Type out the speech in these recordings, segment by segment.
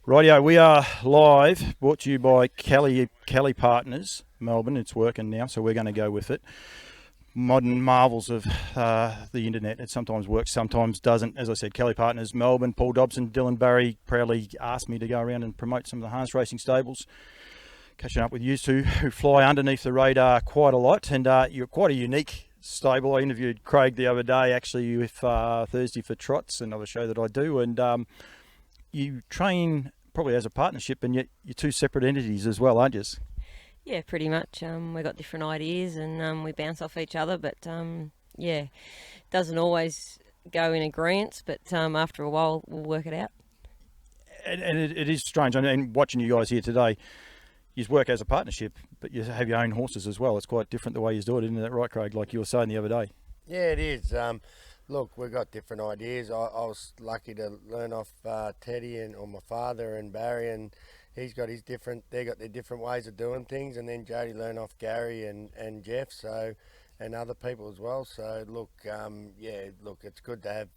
Rightio, we are live, brought to you by Kelly+Partners, Melbourne. It's working now, so we're going to go with it. Modern marvels of the internet. It sometimes works, sometimes doesn't. As I said, Kelly+Partners, Melbourne, Paul Dobson, Dylan Barry proudly asked me to go around and promote some of the harness racing stables. Catching up with you two who fly underneath the radar quite a lot, and you're quite a unique stable. I interviewed Craig the other day, actually, with Thursday for Trots, another show that I do, and you train probably as a partnership, and yet you're two separate entities as well, aren't you? Yeah, pretty much. We've got different ideas and we bounce off each other, but yeah, doesn't always go in agreement, but after a while we'll work it out. And it is strange. I mean, watching you guys here today, you work as a partnership, but you have your own horses as well. It's quite different the way you do it, isn't it, right, Craig? Like you were saying the other day. Yeah, it is. Look, we've got different ideas. I was lucky to learn off Teddy or my father and Barry, and he's got his different. They got their different ways of doing things, and then Jodi learned off Gary and Jeff, so and other people as well. So look, yeah, look, it's good to have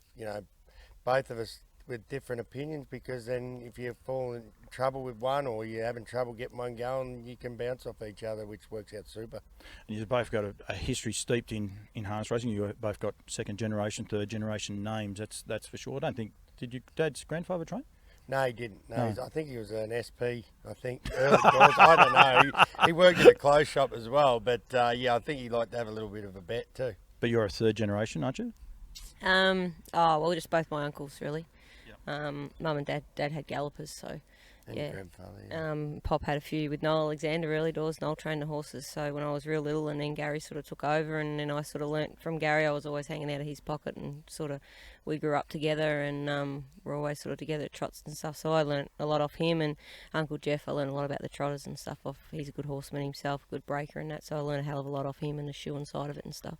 both of us with different opinions, because then if you fall in trouble with one or you're having trouble getting one going, you can bounce off each other, which works out super. And you've both got a history steeped in harness racing. You've both got second generation, third generation names, that's for sure. I don't think, did your dad's grandfather train? No, he didn't. No. I think he was an SP, I think. Early doors. I don't know. He worked at a clothes shop as well, but yeah, I think he liked to have a little bit of a bet too. But you're a third generation, aren't you? Oh, well, just both my uncles, really. Mum and Dad had gallopers, so and yeah. Grandfather, yeah. Pop had a few with Noel Alexander early doors. Noel trained the horses, so when I was real little, and then Gary sort of took over, and then I sort of learnt from Gary. I was always hanging out of his pocket, and sort of we grew up together, and we're always sort of together at trots and stuff. So I learnt a lot off him, and Uncle Jeff, I learnt a lot about the trotters and stuff off. He's a good horseman himself, a good breaker and that, so I learnt a hell of a lot off him and the shoeing side of it and stuff.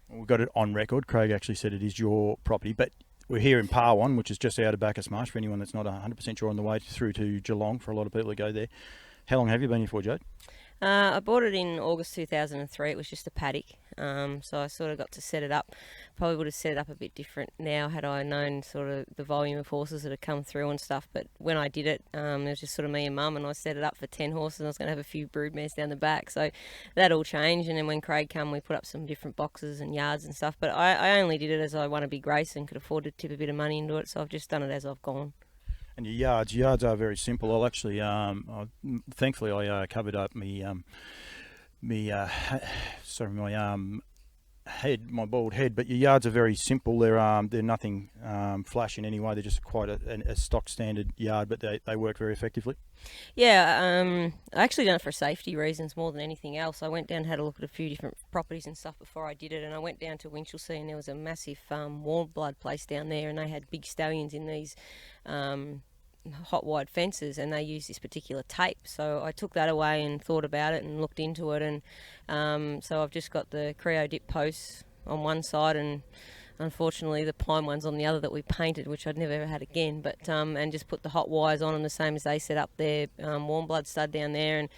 We've got it on record. Craig actually said it is your property, but we're here in Parwon, which is just out of Bacchus Marsh, for anyone that's not 100% sure, on the way through to Geelong for a lot of people that go there. How long have you been here for, Jode? I bought it in August 2003. It was just a paddock, so I sort of got to set it up. Probably would have set it up a bit different now had I known sort of the volume of horses that had come through and stuff. But when I did it, it was just sort of me and Mum, and I set it up for 10 horses. And I was going to have a few broodmares down the back, so that all changed. And then when Craig came, we put up some different boxes and yards and stuff. But I only did it as I won a big race and could afford to tip a bit of money into it, so I've just done it as I've gone. And your yards are very simple. I'll actually, thankfully, I covered up my bald head. But your yards are very simple. They're nothing flash in any way. They're just quite a stock standard yard, but they work very effectively. Yeah, I actually done it for safety reasons more than anything else. I went down and had a look at a few different properties and stuff before I did it, and I went down to Winchelsea, and there was a massive warm blood place down there, and they had big stallions in these hot wide fences, and they used this particular tape. So I took that away and thought about it and looked into it, and so I've just got the Creo dip posts on one side and unfortunately the pine ones on the other that we painted, which I'd never ever had again, but and just put the hot wires on them the same as they set up their warm blood stud down there. And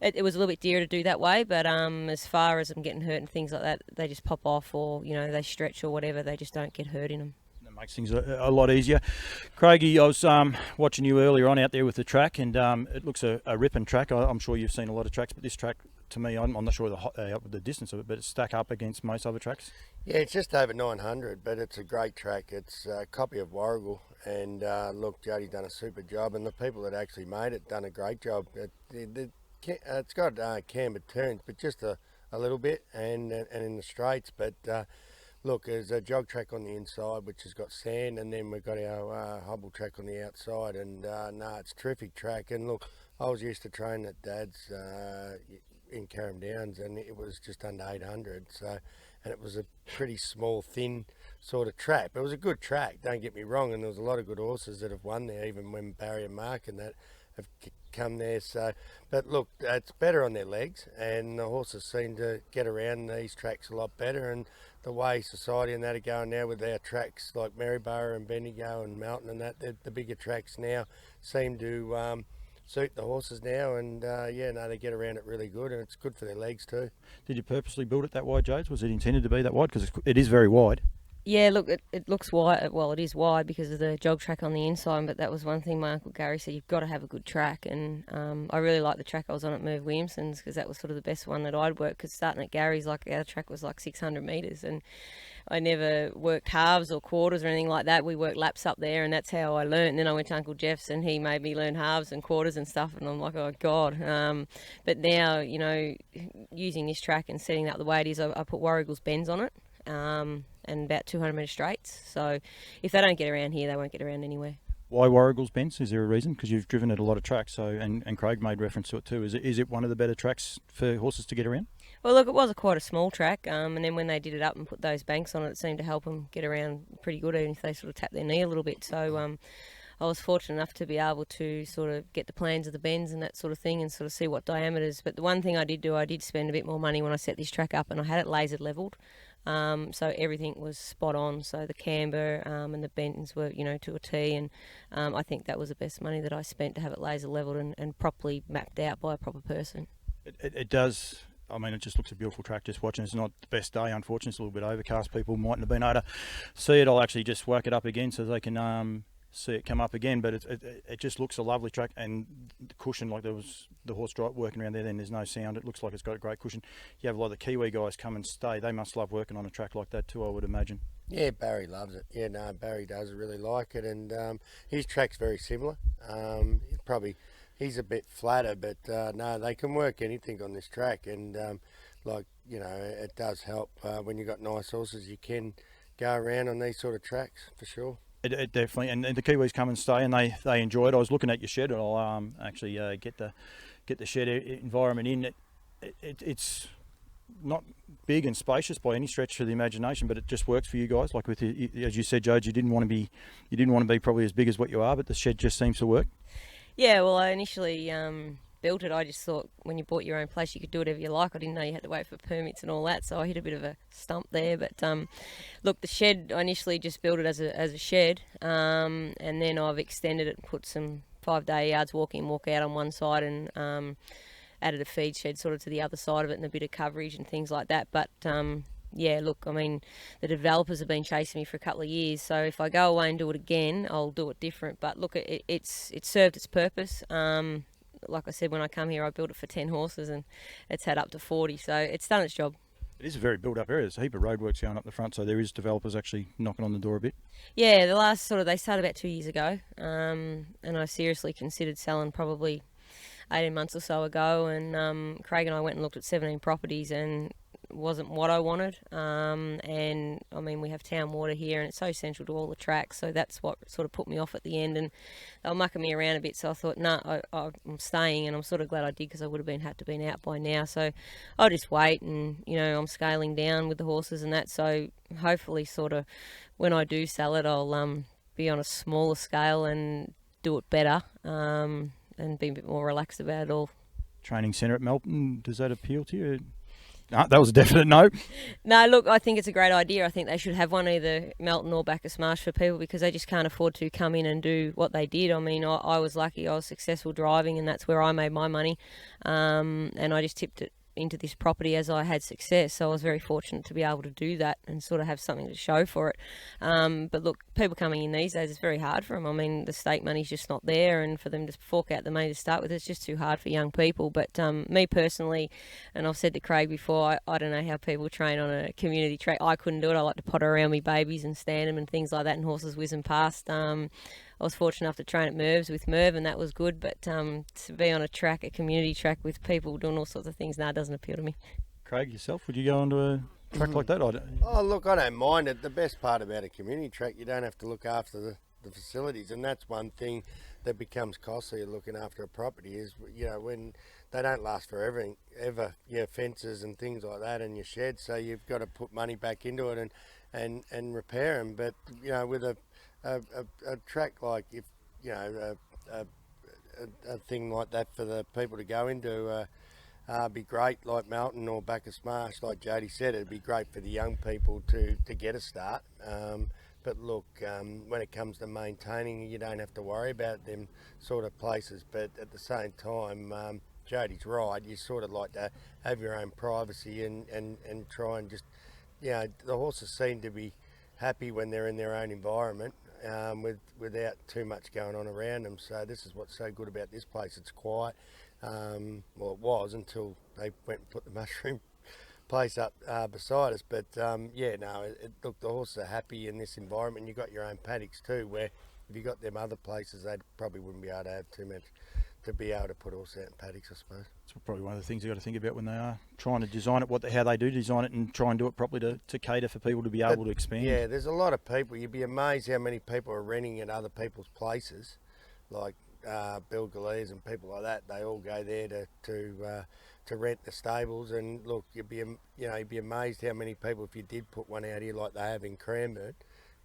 it was a little bit dearer to do that way, but as far as them getting hurt and things like that, they just pop off, or they stretch or whatever, they just don't get hurt in them. Makes things a lot easier. Craigie, I was watching you earlier on out there with the track, and it looks a ripping track. I'm sure you've seen a lot of tracks, but this track, to me, I'm not sure the distance of it, but it's stack up against most other tracks. Yeah, it's just over 900, but it's a great track. It's a copy of Warrigal, and look, Jodi's done a super job, and the people that actually made it done a great job. It's got cambered turns, but just a little bit, and in the straights, but look, there's a jog track on the inside, which has got sand, and then we've got our hobble track on the outside, and it's a terrific track. And look, I was used to train at Dad's in Carrum Downs, and it was just under 800, and it was a pretty small, thin sort of track. But it was a good track, don't get me wrong, and there was a lot of good horses that have won there, even when Barry and Mark and that have come there. So, but look, it's better on their legs, and the horses seem to get around these tracks a lot better. And the way society and that are going now with our tracks like Maryborough and Bendigo and Melton and that, the bigger tracks now seem to suit the horses now, and they get around it really good, and it's good for their legs too. Did you purposely build it that wide, Jodes? Was it intended to be that wide? Because it is very wide. Yeah, look, it looks wide. Well, it is wide because of the jog track on the inside, but that was one thing my Uncle Gary said, you've got to have a good track. And I really liked the track I was on at Merv Williamson's because that was sort of the best one that I'd worked, because starting at Gary's, like, our track was like 600 metres, and I never worked halves or quarters or anything like that. We worked laps up there, and that's how I learned. And then I went to Uncle Jeff's, and he made me learn halves and quarters and stuff, and I'm like, oh, God. But now, using this track and setting up the way it is, I put Warrigal's bends on it. And about 200 metre straights. So if they don't get around here, they won't get around anywhere. Why Warrigal's Bends? Is there a reason? Because you've driven it a lot of tracks, so and Craig made reference to it too. Is it one of the better tracks for horses to get around? Well, look, it was quite a small track, and then when they did it up and put those banks on it, it seemed to help them get around pretty good, even if they sort of tapped their knee a little bit. So I was fortunate enough to be able to sort of get the plans of the bends and that sort of thing and sort of see what diameters. But the one thing I did do, I did spend a bit more money when I set this track up, and I had it laser levelled. So everything was spot on. So the camber and the bends were, to a T. And I think that was the best money that I spent, to have it laser levelled and properly mapped out by a proper person. It does. I mean, it just looks a beautiful track just watching. It's not the best day, unfortunately. It's a little bit overcast. People mightn't have been able to see it. I'll actually just whack it up again so they can see it come up again. But it just looks a lovely track, and the cushion, like there was the horse drive working around there, then there's no sound. It looks like it's got a great cushion. You have a lot of the Kiwi guys come and stay. They must love working on a track like that too, I would imagine. Yeah, Barry loves it. Yeah, no, Barry does really like it, and his track's very similar. He's a bit flatter, but no, they can work anything on this track, and it does help when you've got nice horses. You can go around on these sort of tracks for sure. It definitely, and the Kiwis come and stay, and they enjoy it. I was looking at your shed, and I'll actually get the shed environment in. It's not big and spacious by any stretch of the imagination, but it just works for you guys. Like as you said, Jode, you didn't want to be probably as big as what you are, but the shed just seems to work. Yeah, well, I initially built it. I just thought when you bought your own place, you could do whatever you like. I didn't know you had to wait for permits and all that, so I hit a bit of a stump there. But look, the shed, I initially just built it as a shed, and then I've extended it and put some 5-day yards walk in, walk out on one side, and added a feed shed sort of to the other side of it and a bit of coverage and things like that. But yeah, look, I mean, the developers have been chasing me for a couple of years, so if I go away and do it again, I'll do it different. But look, it's served its purpose. Like I said, when I come here, I built it for 10 horses, and it's had up to 40, so it's done its job. It is a very built-up area. There's a heap of roadworks going up the front, so there is developers actually knocking on the door a bit. Yeah, they started about 2 years ago, and I seriously considered selling probably 18 months or so ago, and Craig and I went and looked at 17 properties, and wasn't what I wanted. And I mean, we have town water here, and it's so central to all the tracks, so that's what sort of put me off at the end. And they were mucking me around a bit, so I thought, I'm staying, and I'm sort of glad I did, because I would have had to been out by now. So I'll just wait, and I'm scaling down with the horses and that, so hopefully sort of when I do sell it, I'll be on a smaller scale and do it better, and be a bit more relaxed about it all. Training centre at Melbourne, does that appeal to you? No, that was a definite no. No, look, I think it's a great idea. I think they should have one, either Melton or Bacchus Marsh, for people, because they just can't afford to come in and do what they did. I mean, I was lucky. I was successful driving, and that's where I made my money. And I just tipped it into this property as I had success, so I was very fortunate to be able to do that and sort of have something to show for it. But look, people coming in these days, it's very hard for them. I mean, the state money's just not there, and for them to fork out the money to start with, it's just too hard for young people. But me personally, and I've said to Craig before, I don't know how people train on a community track. I couldn't do it. I like to potter around me babies and stand them and things like that, and horses whizzing past. I was fortunate enough to train at Merv's with Merv, and that was good, but to be on a community track with people doing all sorts of things, it doesn't appeal to me. Craig, yourself, would you go onto a track like that? Oh, look, I don't mind it. The best part about a community track, you don't have to look after the facilities, and that's one thing that becomes costly looking after a property is, when they don't last forever, fences and things like that and your sheds, so you've got to put money back into it and repair them. But, with a track like, if a thing like that for the people to go into be great, like Melton or Bacchus Marsh, like Jodi said, it'd be great for the young people to get a start. But look, when it comes to maintaining, you don't have to worry about them sort of places. But at the same time, Jodi's right, you sort of like to have your own privacy and try and just, the horses seem to be happy when they're in their own environment, without too much going on around them. So this is what's so good about this place. It's quiet. Well, it was until they went and put the mushroom place up beside us. But look, the horses are happy in this environment. You've got your own paddocks too, where if you got them other places, they probably wouldn't be able to have too much to be able to put horses out in paddocks, I suppose. It's probably one of the things you've got to think about when they are trying to design it, how they do design it, and try and do it properly to cater for people to be able to expand. Yeah, there's a lot of people. You'd be amazed how many people are renting at other people's places, like Bill Galees and people like that. They all go there to rent the stables. And look, you'd be amazed how many people, if you did put one out here like they have in Cranbourne,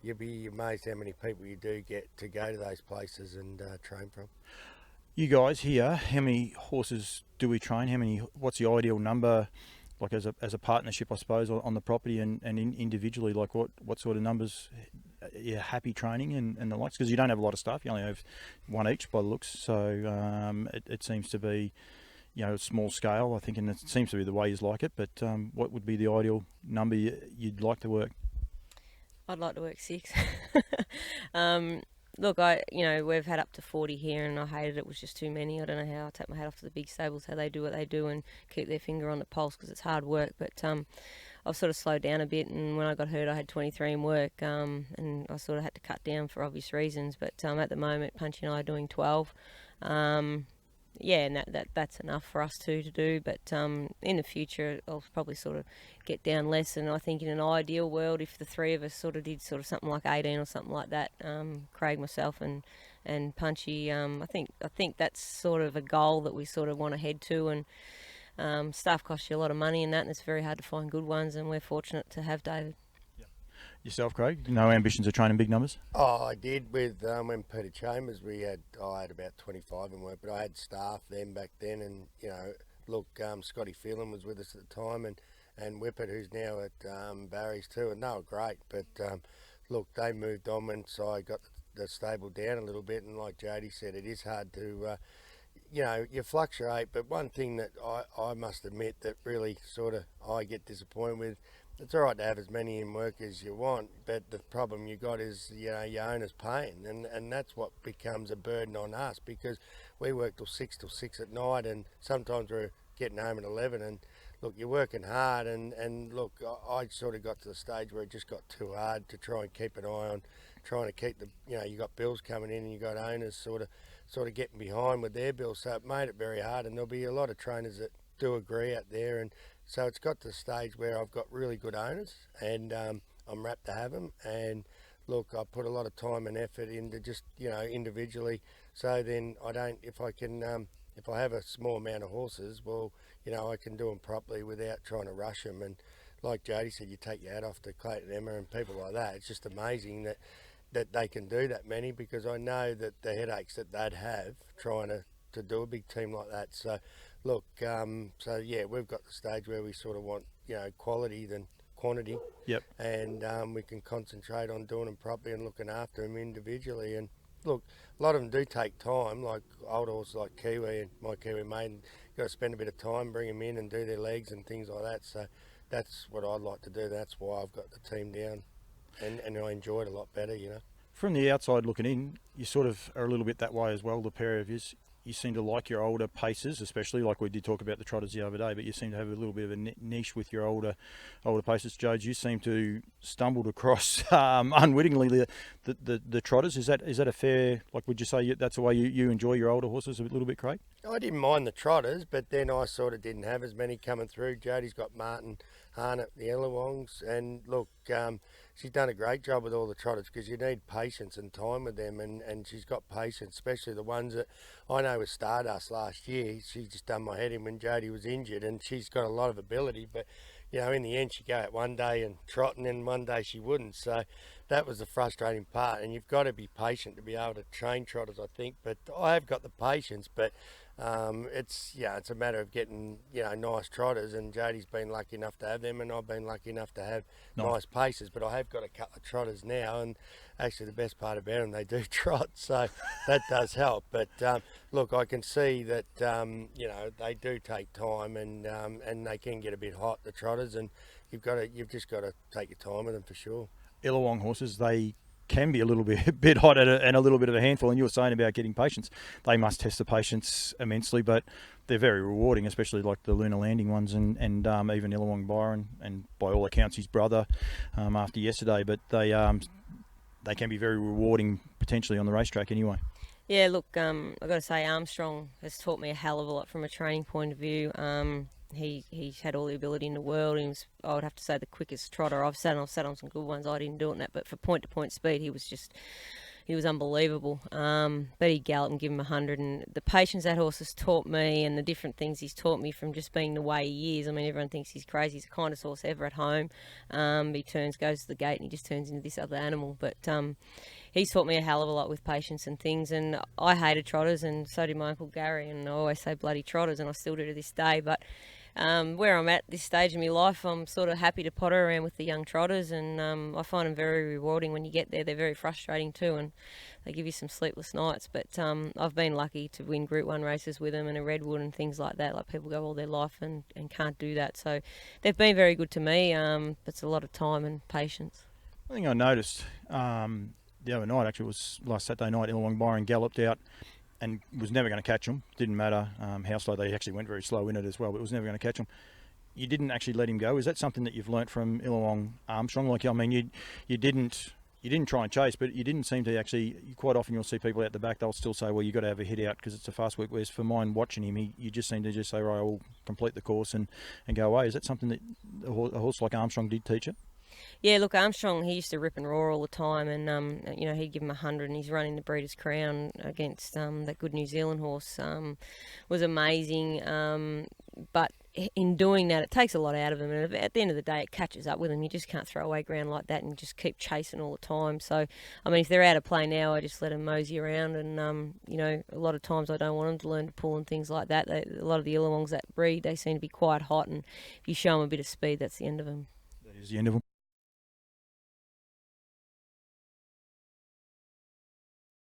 you'd be amazed how many people you do get to go to those places and train from. You guys here, how many horses do we train? What's the ideal number, like as a partnership, I suppose, on the property and individually? Like what sort of numbers you're happy training and the likes? Because you don't have a lot of staff. You only have one each by the looks. So it seems to be, small scale, I think, and it seems to be the way you like it. But what would be the ideal number you'd like to work? I'd like to work 6. Look, we've had up to 40 here, and I hated it. It was just too many. I don't know how. I take my hat off to the big stables, how they do what they do and keep their finger on the pulse, because it's hard work. But I've sort of slowed down a bit, and when I got hurt, I had 23 in work, and I sort of had to cut down for obvious reasons. But at the moment, Punchy and I are doing 12. And that's enough for us two to do. But in the future, I'll probably sort of get down less. And I think in an ideal world, if the three of us sort of did sort of something like 18 or something like that, Craig, myself, and Punchy, I think that's sort of a goal that we sort of want to head to. And staff costs you a lot of money and that, and it's very hard to find good ones. And we're fortunate to have David. Yourself, Craig? No ambitions of training big numbers? Oh, I did with when Peter Chambers. I had about 25 in work, but I had staff then back then, and look, Scotty Phelan was with us at the time, and Whippet, who's now at Barry's too, and they were great. But look, they moved on once I got the stable down a little bit, and like Jodi said, it is hard to. You fluctuate, but one thing that I must admit that really sort of I get disappointed with. It's all right to have as many in work as you want, but the problem you got is, your owner's paying, and that's what becomes a burden on us, because we work till 6 at night, and sometimes we're getting home at 11, and look, you're working hard, and look, I sort of got to the stage where it just got too hard to try and keep an eye on trying to keep you got bills coming in, and you got owners sort of getting behind with their bills, so it made it very hard, and there'll be a lot of trainers that do agree out there, and so it's got to the stage where I've got really good owners, and I'm rapt to have them. And look, I put a lot of time and effort into just individually. So then if I have a small amount of horses, well, I can do them properly without trying to rush them. And like Jodi said, you take your hat off to Clayton Emma and people like that. It's just amazing that they can do that many, because I know that the headaches that they'd have trying to do a big team like that. So look, we've got the stage where we sort of want quality than quantity. Yep. And we can concentrate on doing them properly and looking after them individually. And look, a lot of them do take time, like old horses like Kiwi and my Kiwi Maiden. You've got to spend a bit of time, bring them in and do their legs and things like that. So that's what I'd like to do. That's why I've got the team down, and I enjoy it a lot better, From the outside looking in, you sort of are a little bit that way as well, the pair of yous. You seem to like your older paces, especially like we did talk about the trotters the other day, but you seem to have a little bit of a niche with your older paces. Jode, you seem to stumbled across unwittingly the trotters. Is that a fair, like, would you say that's the way you enjoy your older horses a little bit, Craig? I didn't mind the trotters, but then I sort of didn't have as many coming through. Jodi's got Martin Hahn at the Illawongs, and look, she's done a great job with all the trotters, because you need patience and time with them, and she's got patience, especially the ones that I know with Stardust last year. She just done my head in when Jodi was injured, and she's got a lot of ability, but in the end she'd go out one day and trot, and then one day she wouldn't. So that was the frustrating part, and you've got to be patient to be able to train trotters, I think. But I have got the patience, but it's a matter of getting nice trotters, and Jodi's been lucky enough to have them, and I've been lucky enough to have nice paces. But I have got a couple of trotters now, and actually the best part about them, they do trot, so that does help. But look, I can see that they do take time, and they can get a bit hot, the trotters, and you've just got to take your time with them for sure. Illawong horses, they can be a little bit hot and a little bit of a handful. And you were saying about getting patience. They must test the patience immensely, but they're very rewarding, especially like the Lunar Landing ones and even Illawong Byron, and by all accounts his brother after yesterday. But they can be very rewarding potentially on the racetrack anyway. Yeah, look, I've got to say Armstrong has taught me a hell of a lot from a training point of view. He's had all the ability in the world. He was, I would have to say, the quickest trotter I've sat on. I've sat on some good ones. I didn't do it in that, but for point-to-point speed, he was unbelievable. But he galloped and give him 100, and the patience that horse has taught me, and the different things he's taught me from just being the way he is. I mean, everyone thinks he's crazy. He's the kindest horse ever at home. He goes to the gate, and he just turns into this other animal. But he's taught me a hell of a lot with patience and things. And I hated trotters, and so did my Uncle Gary. And I always say bloody trotters, and I still do to this day. But where I'm at this stage in my life, I'm sort of happy to potter around with the young trotters, and I find them very rewarding when you get there. They're very frustrating too, and they give you some sleepless nights. But I've been lucky to win Group 1 races with them and a Redwood and things like that. Like, people go all their life and can't do that. So they've been very good to me. It's a lot of time and patience. I think I noticed the other night, actually it was last Saturday night, Illawong Byron galloped out and was never going to catch them. Didn't matter how slow. They actually went very slow in it as well, but was never going to catch them. You didn't actually let him go. Is that something that you've learnt from Illawong Armstrong? Like, I mean, you didn't try and chase, but you didn't seem to actually. Quite often you'll see people out the back, they'll still say, well, you've got to have a hit out because it's a fast work. Whereas for mine, watching him, you just seem to just say, right, I'll complete the course and go away. Is that something that a horse like Armstrong did teach you? Yeah, look, Armstrong, he used to rip and roar all the time, and he'd give him 100, and he's running the Breeders' Crown against that good New Zealand horse. Was amazing, but in doing that, it takes a lot out of him, and at the end of the day, it catches up with him. You just can't throw away ground like that and just keep chasing all the time. So, I mean, if they're out of play now, I just let them mosey around, and a lot of times I don't want them to learn to pull and things like that. A lot of the Illawongs that breed, they seem to be quite hot, and if you show them a bit of speed, that's the end of them. That is the end of them.